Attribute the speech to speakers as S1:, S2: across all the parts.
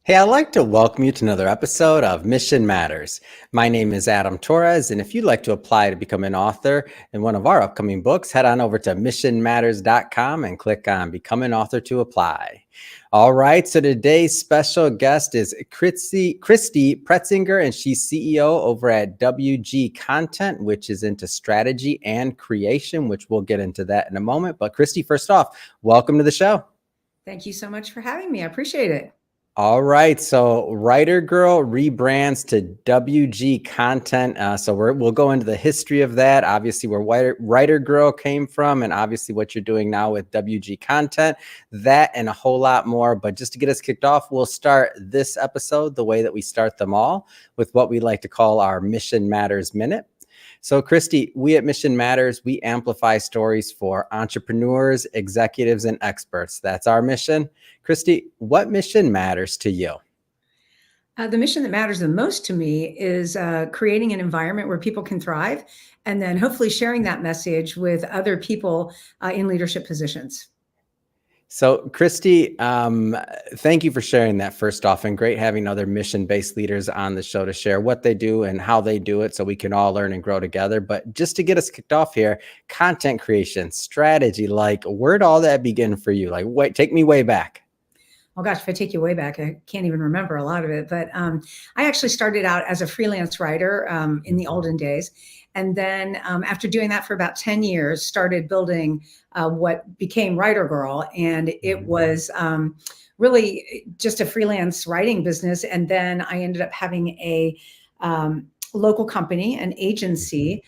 S1: Hey, I'd like to welcome you to another episode of Mission Matters. My name is Adam Torres, and if you'd like to apply to become an author in one of our upcoming books, head on over to missionmatters.com and click on Become an Author to apply. All right, so today's special guest is Christy Pretzinger, and she's CEO over at WG Content, which is into strategy and creation, which we'll get into that in a moment. But Christy, first off, welcome to the show.
S2: Thank you so much for having me. I appreciate it.
S1: All right, so WriterGirl Rebrands to WG Content. So we'll go into the history of that, obviously where WriterGirl came from, and obviously what you're doing now with WG Content, that and a whole lot more. But just to get us kicked off, we'll start this episode the way that we start them all, with what we like to call our Mission Matters Minute. So, Christy, we at Mission Matters, we amplify stories for entrepreneurs, executives, and experts. That's our mission. Christy, what mission matters to you?
S2: The mission that matters the most to me is creating an environment where people can thrive, and then hopefully sharing that message with other people in leadership positions.
S1: So, Christy, thank you for sharing that first off, and great having other mission-based leaders on the show to share what they do and how they do it so we can all learn and grow together. But just to get us kicked off here, content creation, strategy, like where'd all that begin for you? Like, wait, take me way back.
S2: Oh gosh, if I take you way back, I can't even remember a lot of it. But I actually started out as a freelance writer in the olden days. And then after doing that for about 10 years, started building what became WriterGirl. And it was really just a freelance writing business. And then I ended up having a local company, an agency,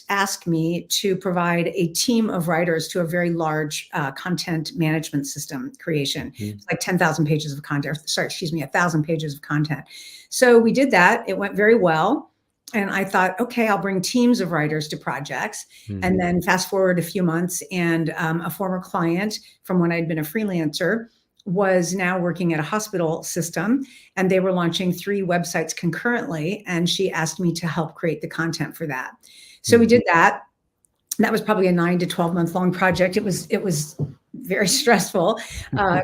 S2: ask me to provide a team of writers to a very large content management system creation. It's like 10,000 pages of content, 1,000 pages of content. So we did that. It went very well. And I thought, okay, I'll bring teams of writers to projects. And then fast forward a few months, and a former client from when I'd been a freelancer was now working at a hospital system, and they were launching 3 websites concurrently. And she asked me to help create the content for that. So we did that. That was probably a 9 to 12 month long project. It was very stressful,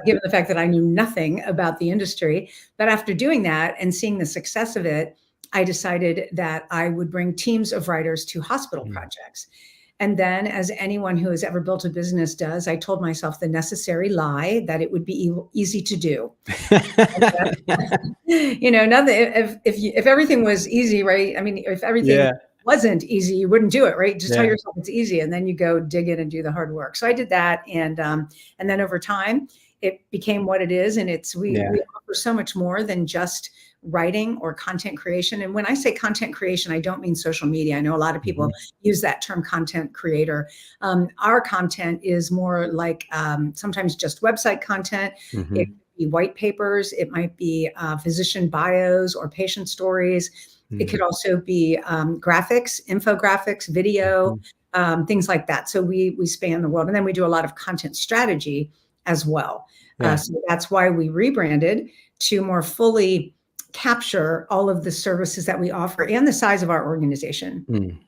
S2: given the fact that I knew nothing about the industry. But after doing that and seeing the success of it, I decided that I would bring teams of writers to hospital projects. And then, as anyone who has ever built a business does, I told myself the necessary lie that it would be easy to do. Nothing. If everything was easy, right? I mean, if everything wasn't easy, you wouldn't do it, right? Just tell yourself it's easy, and then you go dig in and do the hard work. So I did that, and then over time, it became what it is, and we offer so much more than just writing or content creation. And when I say content creation, I don't mean social media. I know a lot of people use that term, content creator. Our content is more like sometimes just website content. It could be white papers. It might be physician bios or patient stories. It could also be graphics, infographics, video, things like that. So we span the world. And then we do a lot of content strategy as well. So that's why we rebranded to more fully capture all of the services that we offer and the size of our organization.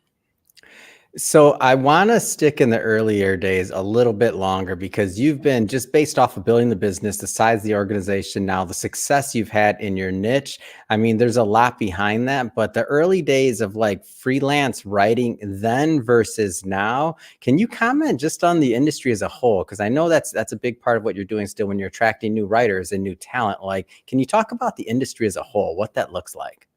S1: So I want to stick in the earlier days a little bit longer, because you've been, just based off of building the business, the size of the organization now, the success you've had in your niche. I mean, there's a lot behind that, but the early days of like freelance writing then versus now, can you comment just on the industry as a whole? Because I know that's a big part of what you're doing still when you're attracting new writers and new talent. Like, can you talk about the industry as a whole, what that looks like?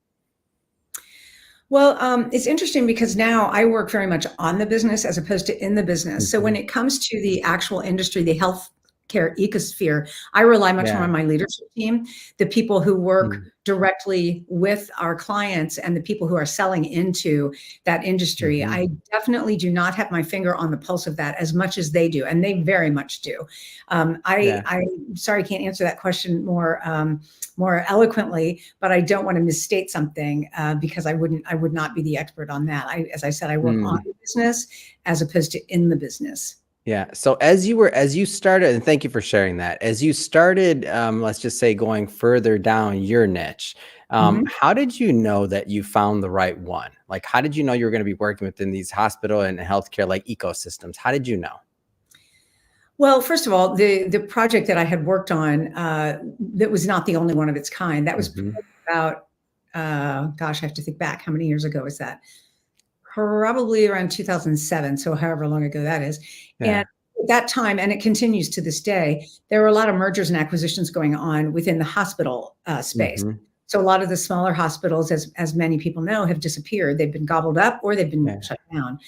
S2: Well, it's interesting because now I work very much on the business as opposed to in the business. So when it comes to the actual industry, the healthcare ecosphere, I rely much more on my leadership team, the people who work directly with our clients and the people who are selling into that industry. I definitely do not have my finger on the pulse of that as much as they do, and they very much do. I'm sorry, I can't answer that question more eloquently, but I don't want to misstate something because I would not be the expert on that. As I said, I work on the business as opposed to in the business.
S1: Yeah. So as you started, and thank you for sharing that, as you started, let's just say going further down your niche, how did you know that you found the right one? Like, how did you know you were going to be working within these hospital and healthcare like ecosystems? How did you know?
S2: Well, first of all, the project that I had worked on, that was not the only one of its kind. That was
S1: Hmm.
S2: about, gosh, I have to think back. How many years ago was that? Probably around 2007, so however long ago that is. And
S1: Yeah.
S2: at that time, and it continues to this day, there were a lot of mergers and acquisitions going on within the hospital space.
S1: Hmm.
S2: So a lot of the smaller hospitals, as many people know, have disappeared. They've been gobbled up or they've been
S1: Yeah.
S2: shut down.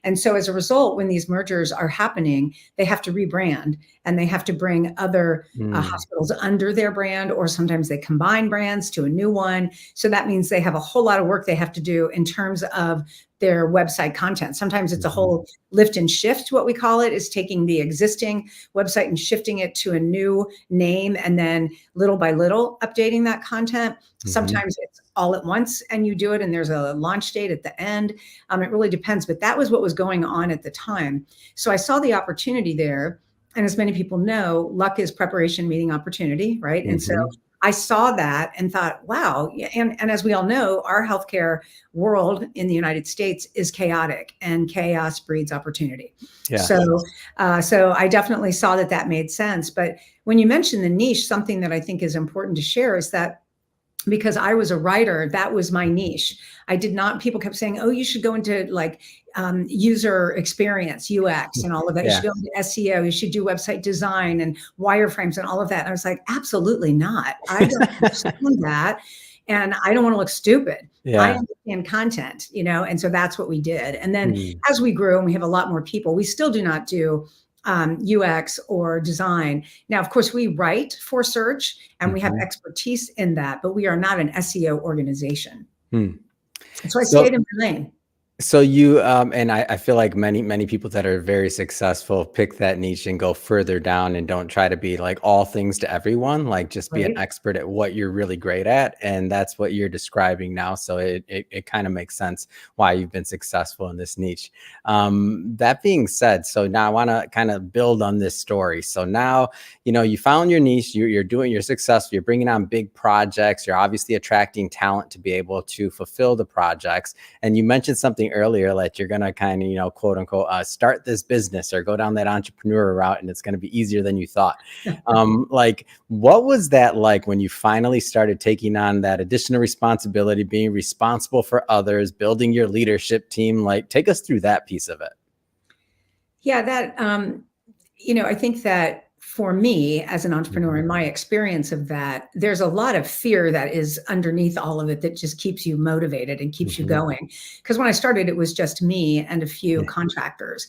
S2: And so as a result, when these mergers are happening, they have to rebrand and they have to bring other
S1: Mm.
S2: hospitals under their brand, or sometimes they combine brands to a new one. So that means they have a whole lot of work they have to do in terms of their website content. Sometimes it's a
S1: Mhm.
S2: whole lift and shift, what we call it, is taking the existing website and shifting it to a new name and then little by little updating that content.
S1: Mhm.
S2: Sometimes it's all at once and you do it and there's a launch date at the end. It really depends, but that was what was going on at the time. So I saw the opportunity there. And as many people know, luck is preparation meeting opportunity, right? And so
S1: Mhm.
S2: I saw that and thought, wow. And as we all know, our healthcare world in the United States is chaotic, and chaos breeds opportunity. So,
S1: Yes.
S2: so I definitely saw that that made sense. But when you mention the niche, something that I think is important to share is that because I was a writer, that was my niche. I did not, people kept saying, oh, you should go into like user experience, UX, and all of that. You should
S1: Yeah.
S2: go into SEO, you should do website design and wireframes and all of that. And I was like, absolutely not. I don't understand that. And I don't want to look stupid. I
S1: Yeah.
S2: understand content, and so that's what we did. And then
S1: Mm.
S2: as we grew and we have a lot more people, we still do not do UX or design. Now, of course, we write for search and we have
S1: Mhm.
S2: expertise in that, but we are not an SEO organization.
S1: Mm.
S2: So I
S1: So
S2: stayed in my lane.
S1: So you and I feel like many people that are very successful pick that niche and go further down and don't try to be like all things to everyone, like just be an
S2: Right.
S1: expert at what you're really great at. And that's what you're describing now. So it kind of makes sense why you've been successful in this niche. That being said, so now I want to kind of build on this story. So now, you found your niche, you're successful, you're bringing on big projects, you're obviously attracting talent to be able to fulfill the projects. And you mentioned something earlier, like you're going to kind of, quote unquote, start this business or go down that entrepreneur route, and it's going to be easier than you thought. Like, what was that like when you finally started taking on that additional responsibility, being responsible for others, building your leadership team? Like, take us through that piece of it.
S2: Yeah, I think that for me as an entrepreneur,
S1: Mhm.
S2: in my experience of that, there's a lot of fear that is underneath all of it that just keeps you motivated and keeps you
S1: Mhm.
S2: going. Because when I started, it was just me and a few
S1: Yeah.
S2: contractors.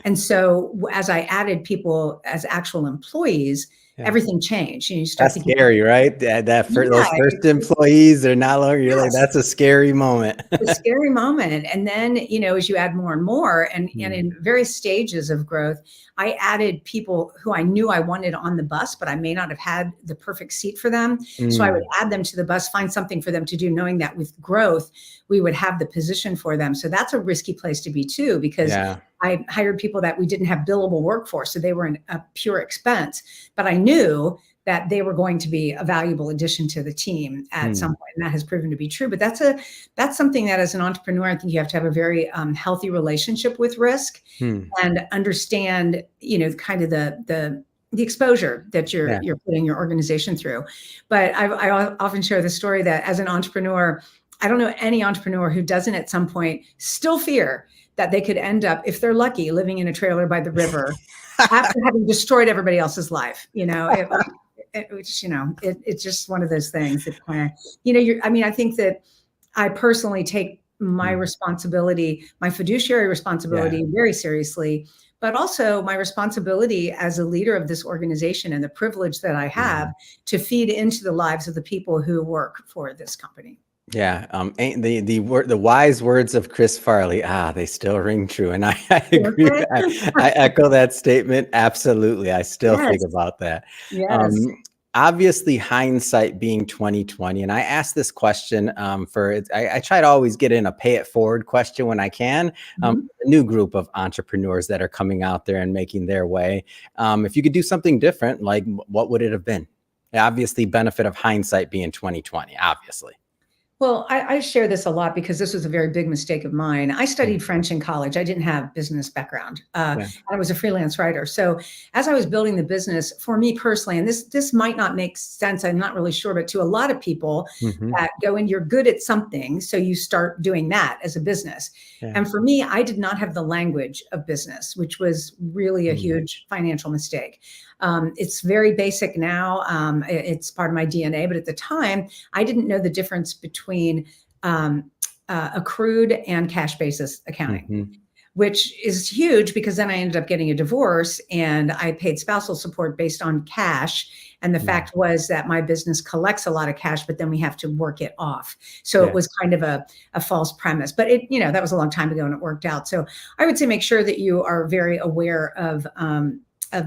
S2: And so as I added people as actual employees,
S1: Yeah.
S2: everything changed. You start
S1: That's
S2: thinking,
S1: scary, right? That for
S2: yeah,
S1: those first employees, they're not longer. You're like,
S2: yes,
S1: that's a scary moment.
S2: a scary moment. And then, as you add more and more, and
S1: Mm.
S2: in various stages of growth, I added people who I knew I wanted on the bus, but I may not have had the perfect seat for them. So I would
S1: Mm.
S2: add them to the bus, find something for them to do, knowing that with growth, we would have the position for them. So that's a risky place to be too, because
S1: Yeah.
S2: I hired people that we didn't have billable workforce. So they were a pure expense, but I knew that they were going to be a valuable addition to the team at some
S1: Mm.
S2: point, and that has proven to be true. But that's something that as an entrepreneur, I think you have to have a very healthy relationship with risk
S1: Mm.
S2: and understand, kind of the exposure that
S1: Yeah.
S2: you're putting your organization through. But I often share the story that as an entrepreneur, I don't know any entrepreneur who doesn't at some point still fear that they could end up, if they're lucky, living in a trailer by the river after having destroyed everybody else's life. It's just one of those things that kind of, I think that I personally take my
S1: Mm.
S2: responsibility, my fiduciary
S1: Yeah.
S2: responsibility very seriously, but also my responsibility as a leader of this organization and the privilege that I have
S1: Mm.
S2: to feed into the lives of the people who work for this company.
S1: Yeah, ain't the wise words of Chris Farley, they still ring true, and I agree.
S2: Okay.
S1: I echo that statement, absolutely, I still think
S2: Yes.
S1: about that.
S2: Yes.
S1: Um, Obviously, hindsight being 2020, and I ask this question, I try to always get in a pay it forward question when I can,
S2: Mhm.
S1: a new group of entrepreneurs that are coming out there and making their way. If you could do something different, like, what would it have been? Obviously, benefit of hindsight being 2020, obviously.
S2: Well, I share this a lot because this was a very big mistake of mine. I studied French in college. I didn't have business background.
S1: Yeah.
S2: I was a freelance writer. So as I was building the business, for me personally, and this might not make sense, I'm not really sure, but to a lot of people
S1: Hmm.
S2: that go in, you're good at something, so you start doing that as a business.
S1: Yeah.
S2: And for me, I did not have the language of business, which was really a
S1: Mm.
S2: huge financial mistake. It's very basic now. It's part of my DNA, but at the time, I didn't know the difference between accrued and cash basis accounting,
S1: Hmm.
S2: which is huge because then I ended up getting a divorce and I paid spousal support based on cash. And the
S1: Yeah.
S2: fact was that my business collects a lot of cash, but then we have to work it off. So
S1: Yeah.
S2: it was kind of a false premise, but that was a long time ago and it worked out. So I would say make sure that you are very aware of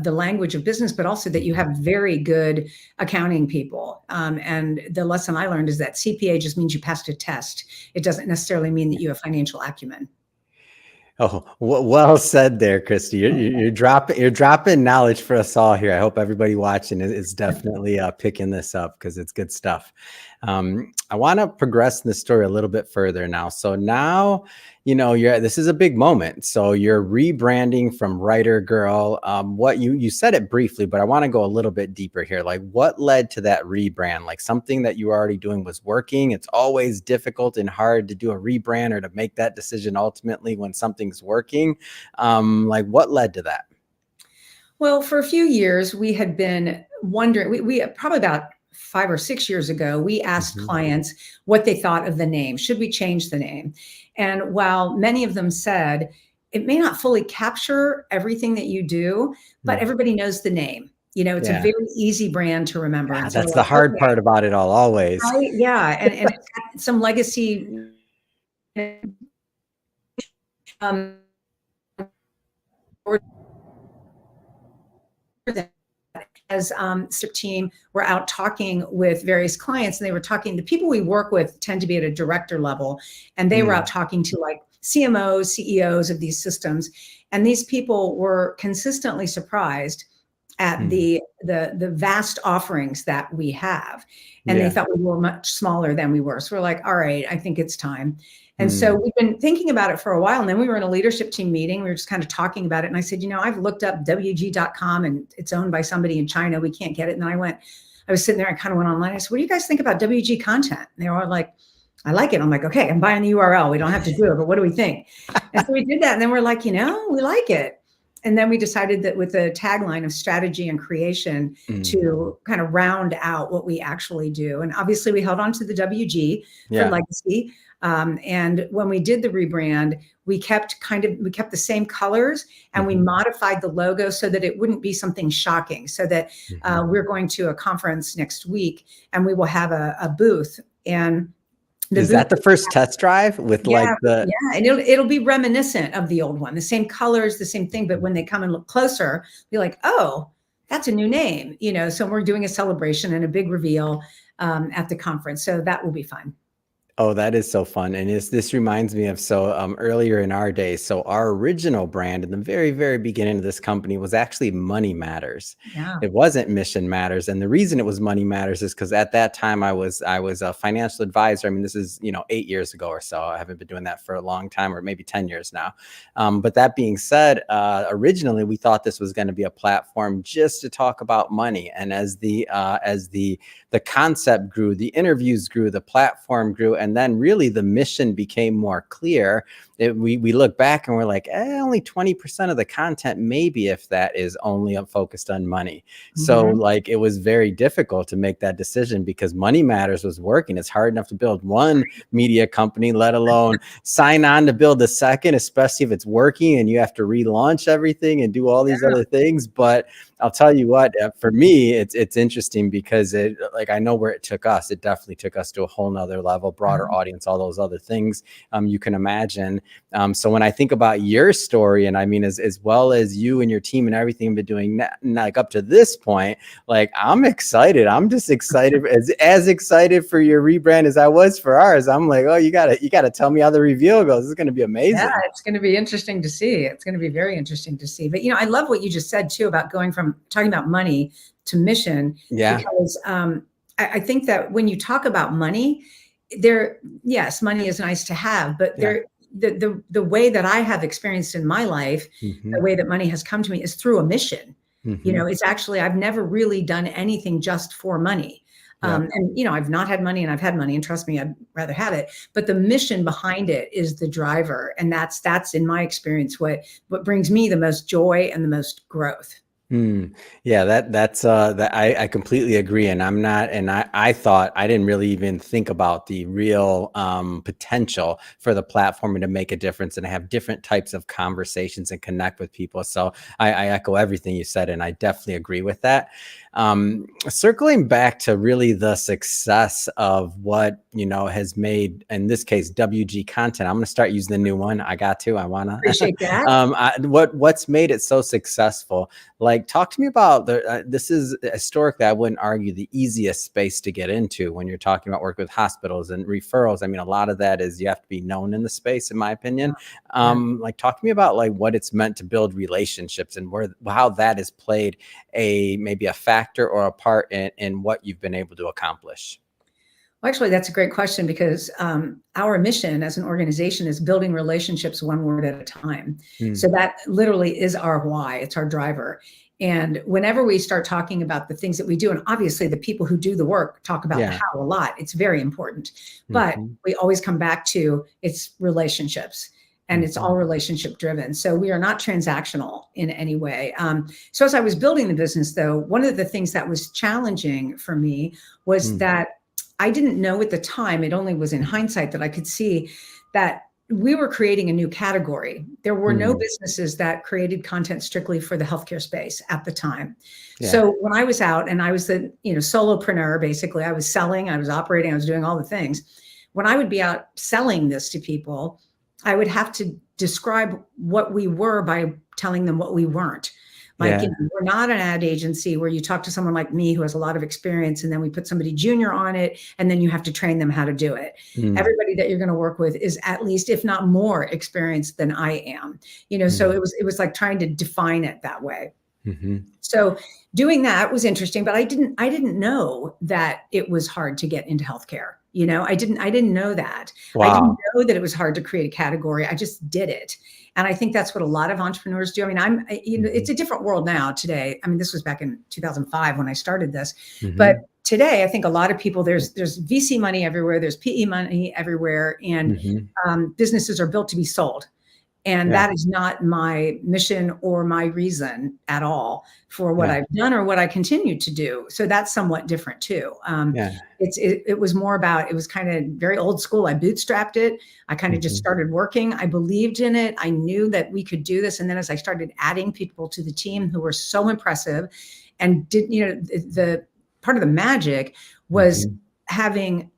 S2: the language of business, but also that you have very good accounting people. And the lesson I learned is that CPA just means you passed a test. It doesn't necessarily mean that you have financial acumen.
S1: Oh, well said there, Christy. You're dropping knowledge for us all here. I hope everybody watching is definitely picking this up because it's good stuff. I want to progress the story a little bit further now. So now, this is a big moment. So you're rebranding from WriterGirl. What you said it briefly, but I want to go a little bit deeper here. Like, what led to that rebrand? Like, something that you were already doing was working. It's always difficult and hard to do a rebrand or to make that decision ultimately when something's working. Like, what led to that?
S2: Well, for a few years, we had been wondering, we probably about 5 or 6 years ago, we asked
S1: Mhm.
S2: clients what they thought of the name. Should we change the name? And while many of them said, it may not fully capture everything that you do, but
S1: Mm.
S2: everybody knows the name. It's a
S1: Yeah.
S2: very easy brand to remember.
S1: Yeah,
S2: And so
S1: that's
S2: we're
S1: the
S2: like,
S1: hard
S2: okay,
S1: part about it all, always.
S2: right? Yeah. And it's got some legacy. Um, as team were out talking with various clients, and they were talking, the people we work with tend to be at a director level, and they were out talking to like CMOs, CEOs of these systems, and these people were consistently surprised at the vast offerings that we have, and they
S1: Yeah.
S2: thought we were much smaller than we were. So we're like, all right, I think it's time. And so
S1: Mm.
S2: we've been thinking about it for a while. And then we were in a leadership team meeting. We were just kind of talking about it. And I said, I've looked up WG.com and it's owned by somebody in China. We can't get it. And then I was sitting there, I kind of went online. I said, what do you guys think about WG content? And they were all like, I like it. I'm like, okay, I'm buying the URL. We don't have to do it, but what do we think? And so we did that. And then we're like, we like it. And then we decided that with the tagline of strategy and creation to kind of round out what we actually do. And obviously we held on to the WG for legacy. And when we did the rebrand, we kept the same colors and we modified the logo so that it wouldn't be something shocking. So that we're going to a conference next week and we will have a booth. And
S1: is that the first test drive with and
S2: it'll be reminiscent of the old one, the same colors, the same thing. But when they come and look closer, be like, oh, that's a new name, So we're doing a celebration and a big reveal at the conference. So that will be fun.
S1: Oh, that is so fun. And this reminds me of earlier in our day. So our original brand in the very, very beginning of this company was actually Money Matters.
S2: Yeah.
S1: It wasn't Mission Matters. And the reason it was Money Matters is because at that time I was a financial advisor. I mean, this is, 8 years ago or so. I haven't been doing that for a long time, or maybe 10 years now. But that being said, originally we thought this was going to be a platform just to talk about money. And as the concept grew, the interviews grew, the platform grew, and then really the mission became more clear. We look back and we're like, only 20% of the content, maybe if that is only focused on money. So like it was very difficult to make that decision because Money Matters was working. It's hard enough to build one media company, let alone sign on to build a second, especially if it's working and you have to relaunch everything and do all these other things. But I'll tell you what, for me, it's interesting because I know where it took us. It definitely took us to a whole nother level, broader audience, all those other things you can imagine. So when I think about your story, and I mean, as well as you and your team and everything you've been doing, like up to this point, like I'm excited. I'm just excited, as excited for your rebrand as I was for ours. I'm like, oh, you gotta tell me how the reveal goes. This is gonna be amazing.
S2: Yeah, it's going to be interesting to see. It's going to be very interesting to see. But I love what you just said too about going from talking about money to mission.
S1: Yeah.
S2: Because I think that when you talk about money, yes, money is nice to have, but
S1: Yeah.
S2: the way that I have experienced in my life, the
S1: Hmm.
S2: way that money has come to me is through a mission.
S1: Hmm.
S2: It's actually, I've never really done anything just for money.
S1: Yep.
S2: And I've not had money and I've had money, and trust me, I'd rather have it. But the mission behind it is the driver. And that's in my experience, what brings me the most joy and the most growth.
S1: Mm. Yeah, that I completely agree. And I'm not, and I thought I didn't really even think about the real potential for the platform to make a difference and have different types of conversations and connect with people. So I echo everything you said, and I definitely agree with that. Circling back to really the success of what, has made, in this case, WG content. I'm going to start using the new one. I want to,
S2: Appreciate that.
S1: what's made it so successful? Like, talk to me about this is historically, I wouldn't argue, the easiest space to get into when you're talking about work with hospitals and referrals. I mean, a lot of that is you have to be known in the space, in my opinion.
S2: Yeah.
S1: Like, talk to me about like what it's meant to build relationships and how that has played maybe a factor or a part in what you've been able to accomplish.
S2: Well, actually, that's a great question, because our mission as an organization is building relationships one word at a time. So that literally is our why. It's our driver. And whenever we start talking about the things that we do, and obviously the people who do the work talk about the
S1: Yeah.
S2: how a lot, it's very important. But we always come back to it's relationships. And it's all relationship driven. So we are not transactional in any way. So as I was building the business, though, one of the things that was challenging for me was that I didn't know at the time, it only was in hindsight that I could see that we were creating a new category. There were no businesses that created content strictly for the healthcare space at the time.
S1: Yeah.
S2: So when I was out and I was the, solopreneur, basically, I was selling, I was operating, I was doing all the things. When I would be out selling this to people, I would have to describe what we were by telling them what we weren't. Like,
S1: Yeah.
S2: we're not an ad agency where you talk to someone like me who has a lot of experience and then we put somebody junior on it and then you have to train them how to do it. Everybody that you're going to work with is at least, if not more, experienced than I am. So it was like trying to define it that way. So doing that was interesting, but I didn't know that it was hard to get into healthcare. I didn't know that.
S1: Wow.
S2: I didn't know that it was hard to create a category. I just did it. And I think that's what a lot of entrepreneurs do. I mean, it's a different world now today. I mean, this was back in 2005 when I started this, but today I think a lot of people, there's VC money everywhere. There's PE money everywhere, and businesses are built to be sold. And that is not my mission or my reason at all for what I've done or what I continue to do. So that's somewhat different too. It was more about, it was kind of very old school. I bootstrapped it. I kind of just started working. I believed in it. I knew that we could do this. And then as I started adding people to the team who were so impressive and the part of the magic was having,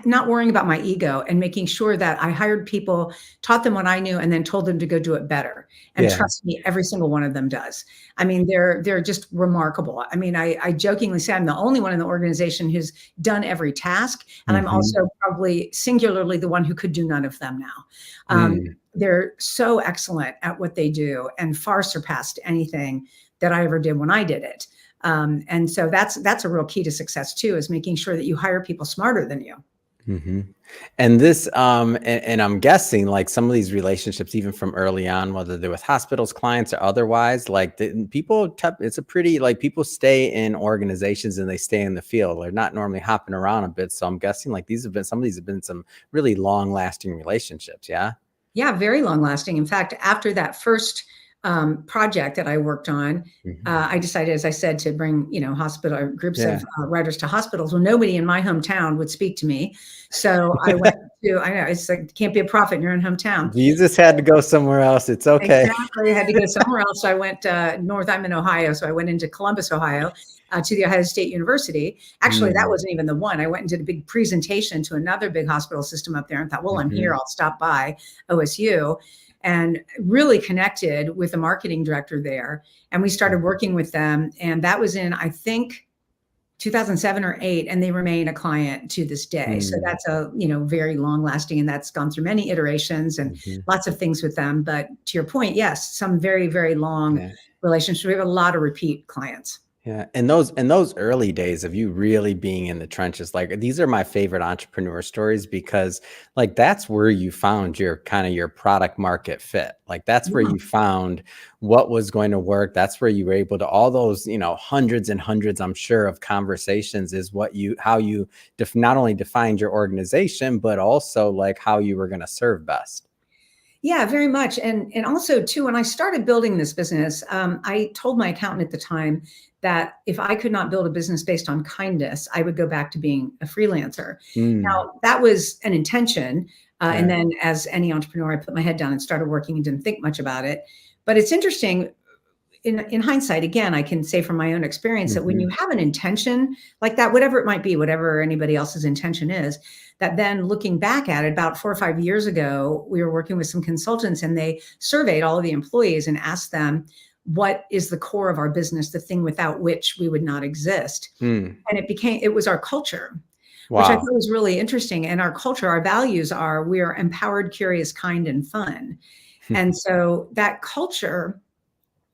S2: not worrying about my ego and making sure that I hired people, taught them what I knew, and then told them to go do it better. And trust me, every single one of them does. I mean, they're just remarkable. I mean, I jokingly say I'm the only one in the organization who's done every task. And I'm also probably singularly the one who could do none of them now. They're so excellent at what they do and far surpassed anything that I ever did when I did it. And so that's a real key to success too, is making sure that you hire people smarter than you.
S1: And this, and I'm guessing like some of these relationships, even from early on, whether they're with hospitals, clients, or otherwise, like it's a pretty, like, people stay in organizations and they stay in the field. They're not normally hopping around a bit. So I'm guessing like some of these have been some really long lasting relationships. Yeah.
S2: Yeah. Very long lasting. In fact, after that first project that I worked on, I decided, as I said, to bring, hospital groups of writers to hospitals. Well, nobody in my hometown would speak to me. So I went I know it's like, can't be a prophet in your own hometown.
S1: Jesus had to go somewhere else. It's okay.
S2: Exactly. I had to go somewhere else. So I went north. I'm in Ohio. So I went into Columbus, Ohio, to the Ohio State University. Actually, that wasn't even the one. I went and did a big presentation to another big hospital system up there and thought, well, I'm here. I'll stop by OSU. And really connected with the marketing director there. And we started working with them. And that was in, I think, 2007 or 2008, and they remain a client to this day. So that's a, very long lasting, and that's gone through many iterations and lots of things with them. But to your point, yes, some very, very long relationships. We have a lot of repeat clients.
S1: Yeah, and those early days of you really being in the trenches, like these are my favorite entrepreneur stories because like that's where you found your kind of your product market fit. Like that's where
S2: Yeah.
S1: you found what was going to work. That's where you were able to all those, hundreds and hundreds, I'm sure, of conversations is what you how you not only defined your organization, but also like how you were going to serve best.
S2: Yeah, very much. And also too, when I started building this business, I told my accountant at the time that if I could not build a business based on kindness, I would go back to being a freelancer.
S1: Mm,
S2: Now, that was an intention. And
S1: yeah.
S2: then as any entrepreneur, I put my head down and started working and didn't think much about it. But it's interesting in hindsight, again, I can say from my own experience that when you
S1: Hmm.
S2: have an intention like that, whatever it might be, whatever anybody else's intention is, that then looking back at it about 4 or 5 years ago, we were working with some consultants and they surveyed all of the employees and asked them, what is the core of our business, the thing without which we would not exist?
S1: Mm.
S2: And it was our culture, which I
S1: Wow.
S2: thought was really interesting. And our culture, our values are, we are empowered, curious, kind, and fun. And so that culture,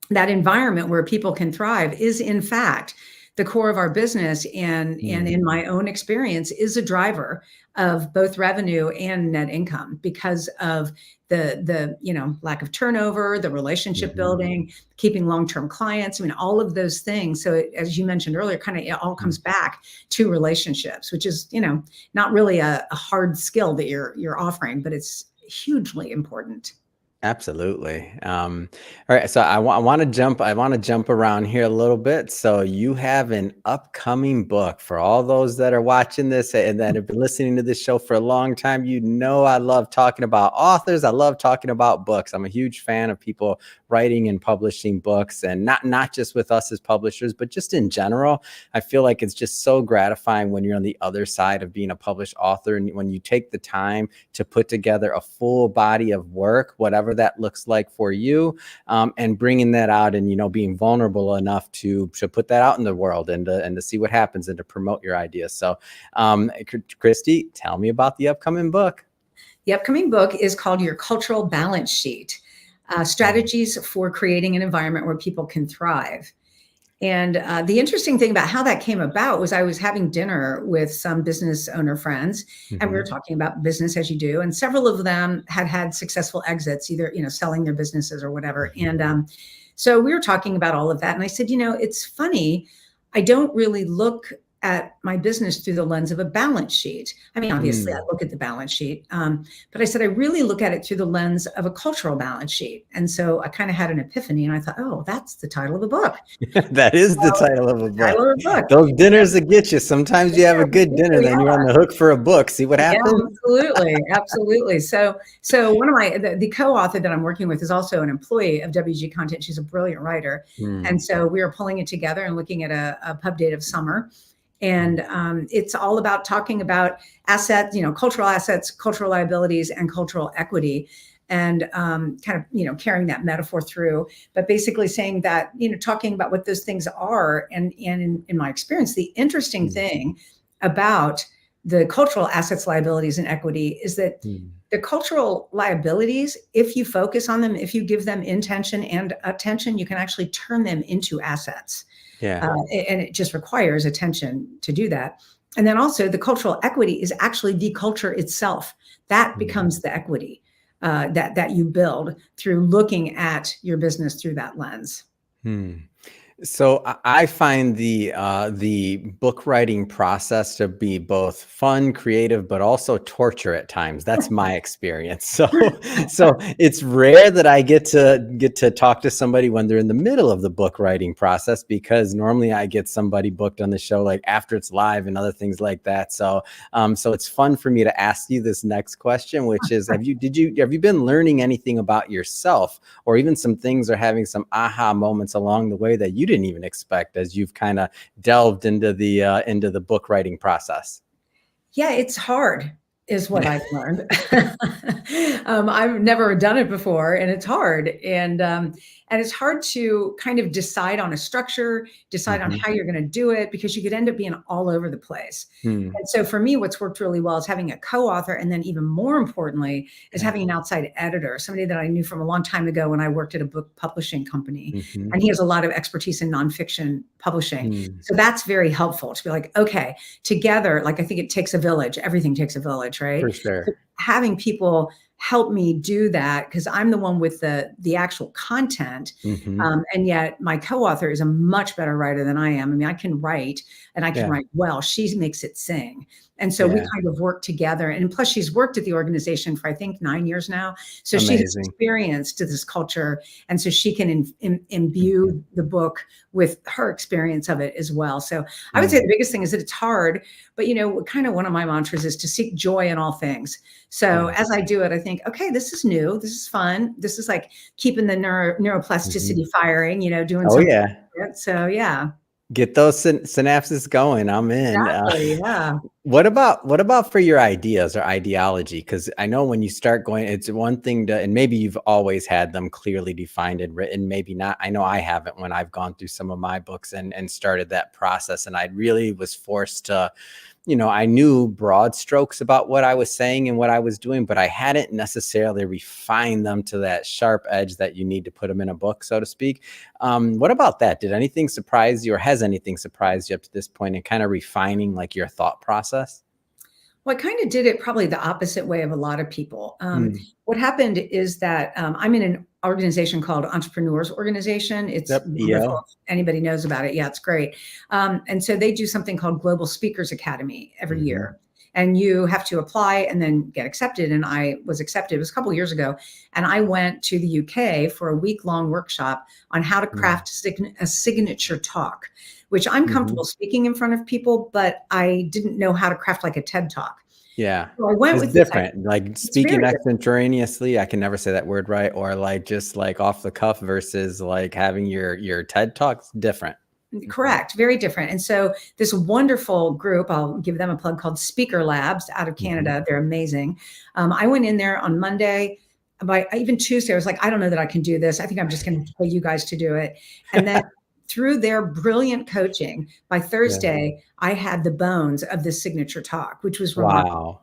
S2: that environment where people can thrive is in fact the core of our business, and
S1: Mm,
S2: in my own experience is a driver of both revenue and net income because of the lack of turnover, the relationship
S1: mhm,
S2: building, keeping long-term clients. I mean, all of those things. So as you mentioned earlier, kind of it all
S1: mm.
S2: comes back to relationships, which is not really a hard skill that you're offering, but it's hugely important.
S1: Absolutely. All right. So I want to jump. I want to jump around here a little bit. So you have an upcoming book for all those that are watching this and that have been listening to this show for a long time. I love talking about authors. I love talking about books. I'm a huge fan of people writing and publishing books, and not just with us as publishers, but just in general. I feel like it's just so gratifying when you're on the other side of being a published author and when you take the time to put together a full body of work, whatever that looks like for you, and bringing that out and being vulnerable enough to put that out in the world and to see what happens and to promote your ideas. So, Christy, tell me about the upcoming book.
S2: The upcoming book is called Your Cultural Balance Sheet, Strategies for Creating an Environment Where People Can Thrive. And the interesting thing about how that came about was I was having dinner with some business owner friends, and we were
S1: Hmm.
S2: talking about business as you do. And several of them had had successful exits, either selling their businesses or whatever. And so we were talking about all of that. And I said, it's funny. I don't really look at my business through the lens of a balance sheet. I mean, obviously, I
S1: Mm.
S2: look at the balance sheet, but I said I really look at it through the lens of a cultural balance sheet. And so I kind of had an epiphany, and I thought, oh, that's the title of the book.
S1: That is the
S2: So
S1: title of a book.
S2: title of the book.
S1: Those dinners that get you. Sometimes you have a good dinner, then you're on the hook for a book. See what
S2: Yeah,
S1: happens?
S2: absolutely, absolutely. So one of the co-author that I'm working with is also an employee of WG Content. She's a brilliant writer, and
S1: Mm.
S2: so we are pulling it together and looking at a pub date of summer.
S1: Mm.
S2: And it's all about talking about assets, cultural assets, cultural liabilities, and cultural equity, and kind of carrying that metaphor through, but basically saying that talking about what those things are, and in my experience, the interesting
S1: Mm.
S2: thing about the cultural assets, liabilities, and equity is that
S1: Mm.
S2: the cultural liabilities, if you focus on them, if you give them intention and attention, you can actually turn them into assets.
S1: Yeah.
S2: And it just requires attention to do that. And then also the cultural equity is actually the culture itself. That
S1: Mm.
S2: becomes the equity that you build through looking at your business through that lens.
S1: Hmm. So I find the book writing process to be both fun, creative, but also torture at times. That's my experience. So it's rare that I get to talk to somebody when they're in the middle of the book writing process, because normally I get somebody booked on the show like after it's live and other things like that. So it's fun for me to ask you this next question, which is, have you been learning anything about yourself, or even some things, or having some aha moments along the way that you didn't even expect as you've kind of delved into the book writing process?
S2: Yeah, it's hard, is what I've learned. I've never done it before, and it's hard. And it's hard to kind of decide on a structure, decide on
S1: Hmm.
S2: how you're going to do it, because you could end up being all over the place.
S1: Hmm.
S2: And so for me, what's worked really well is having a co-author. And then even more importantly, is
S1: Yeah.
S2: having an outside editor, somebody that I knew from a long time ago when I worked at a book publishing company.
S1: Hmm.
S2: And he has a lot of expertise in nonfiction publishing.
S1: Hmm.
S2: So that's very helpful to be like, okay, together, like I think it takes a village. Everything takes a village, right?
S1: For
S2: So
S1: sure.
S2: having people help me do that, because I'm the one with the actual content.
S1: Hmm.
S2: And yet my co-author is a much better writer than I am. I mean, I can write and I can
S1: Yeah.
S2: write well. She makes it sing. And so we
S1: Yeah.
S2: kind of work together. And plus she's worked at the organization for, I think, 9 years now. So she has
S1: Amazing.
S2: experienced this culture. And so she can imbue the book with her experience of it as well. So I would say the biggest thing is that it's hard, but kind of one of my mantras is to seek joy in all things. So
S1: Yeah.
S2: as I do it, I think, okay, this is new. This is fun. This is like keeping the
S1: Hmm.
S2: neuroplasticity firing, doing
S1: Oh
S2: something.
S1: yeah.
S2: So yeah,
S1: Get those synapses going. I'm in.
S2: exactly. Yeah.
S1: What about for your ideas or ideology? Because I know when you start going, it's one thing to, and maybe you've always had them clearly defined and written, maybe not. I know I haven't when I've gone through some of my books and started that process, and I really was forced to, I knew broad strokes about what I was saying and what I was doing, but I hadn't necessarily refined them to that sharp edge that you need to put them in a book, so to speak. What about that? Did anything surprise you, or has anything surprised you up to this point in kind of refining like your thought process?
S2: Well, I kind of did it probably the opposite way of a lot of people.
S1: Mm.
S2: What happened is that I'm in an organization called Entrepreneurs Organization. It's
S1: Yep.
S2: wonderful.
S1: EO.
S2: If anybody knows about it, yeah, it's great. And so they do something called Global Speakers Academy every
S1: Hmm.
S2: year. And you have to apply and then get accepted. And I was accepted. It was a couple of years ago. And I went to the UK for a week-long workshop on how to craft a signature talk, which I'm
S1: Hmm.
S2: comfortable speaking in front of people, but I didn't know how to craft like a TED Talk.
S1: Yeah.
S2: So I went
S1: It's
S2: with this.
S1: different. Like
S2: It's very
S1: speaking extemporaneously, I can never say that word right, or like just like off the cuff versus like having your TED Talks different. Mhm.
S2: correct, very different. And so this wonderful group, I'll give them a plug, called Speaker Labs out of
S1: Mhm.
S2: Canada. They're amazing. I went in there on Monday. By even Tuesday, I was like, I don't know that I can do this. I think I'm just going to pay you guys to do it. And then through their brilliant coaching, by
S1: Yeah.
S2: Thursday, I had the bones of this signature talk, which was remarkable.
S1: Wow.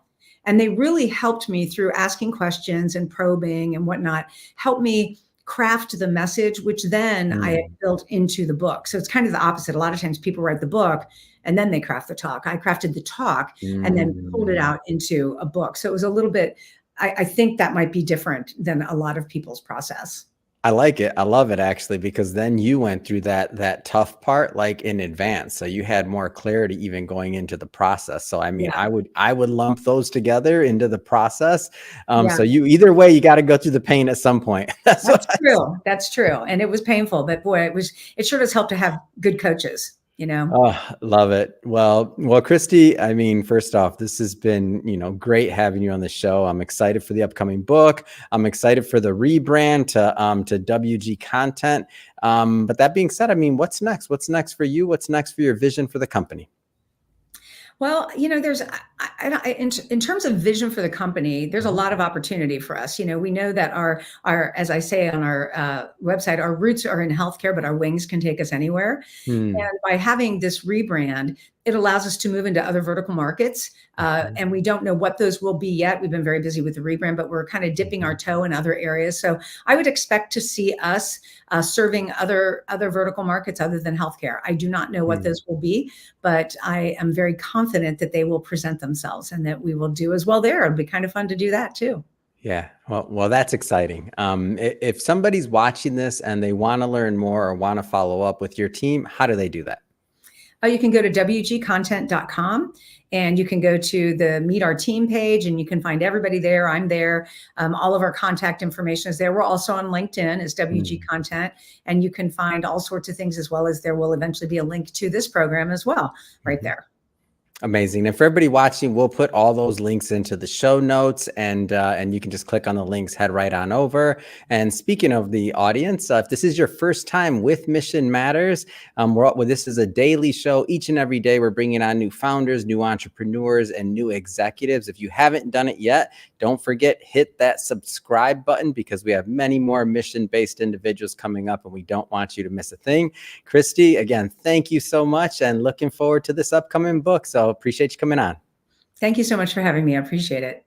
S2: And they really helped me through asking questions and probing and whatnot, helped me craft the message, which then I
S1: Mm.
S2: built into the book. So it's kind of the opposite. A lot of times people write the book and then they craft the talk. I crafted the talk and then pulled it
S1: Mm.
S2: out into a book. So it was a little bit, I think that might be different than a lot of people's process.
S1: I like it. I love it actually, because then you went through that tough part like in advance. So you had more clarity even going into the process. So I mean,
S2: Yeah.
S1: I would lump those together into the process.
S2: Yeah.
S1: So you either way, you got to go through the pain at some point. That's
S2: That's
S1: what I say.
S2: true. That's true. And it was painful, but boy, it sure does help to have good coaches, you know?
S1: Oh, love it. Well, Christy, I mean, first off, this has been, great having you on the show. I'm excited for the upcoming book. I'm excited for the rebrand to WG content. But that being said, I mean, what's next? What's next for you? What's next for your vision for the company?
S2: Well, there's in terms of vision for the company, there's a
S1: Mhm.
S2: lot of opportunity for us. We know that our as I say on our website, our roots are in healthcare, but our wings can take us anywhere.
S1: Hmm.
S2: And by having this rebrand, it allows us to move into other vertical markets.
S1: Mhm.
S2: And we don't know what those will be yet. We've been very busy with the rebrand, but we're kind of dipping our
S1: Mhm.
S2: toe in other areas. So I would expect to see us serving other vertical markets other than healthcare. I do not know what
S1: Hmm.
S2: those will be, but I am very confident that they will present themselves and that we will do as well there. It'll be kind of fun to do that too.
S1: Yeah. Well, that's exciting. If somebody's watching this and they want to learn more or want to follow up with your team, how do they do that?
S2: You can go to wgcontent.com and you can go to the Meet Our Team page and you can find everybody there. I'm there. All of our contact information is there. We're also on LinkedIn as WG
S1: Hmm.
S2: Content, and you can find all sorts of things, as well as there will eventually be a link to this program as well right
S1: Mhm.
S2: there.
S1: Amazing. And for everybody watching, we'll put all those links into the show notes, and you can just click on the links, head right on over. And speaking of the audience, if this is your first time with Mission Matters, this is a daily show. Each and every day, we're bringing on new founders, new entrepreneurs, and new executives. If you haven't done it yet, don't forget, hit that subscribe button, because we have many more mission-based individuals coming up, and we don't want you to miss a thing. Christy, again, thank you so much, and looking forward to this upcoming book. So appreciate you coming on.
S2: Thank you so much for having me. I appreciate it.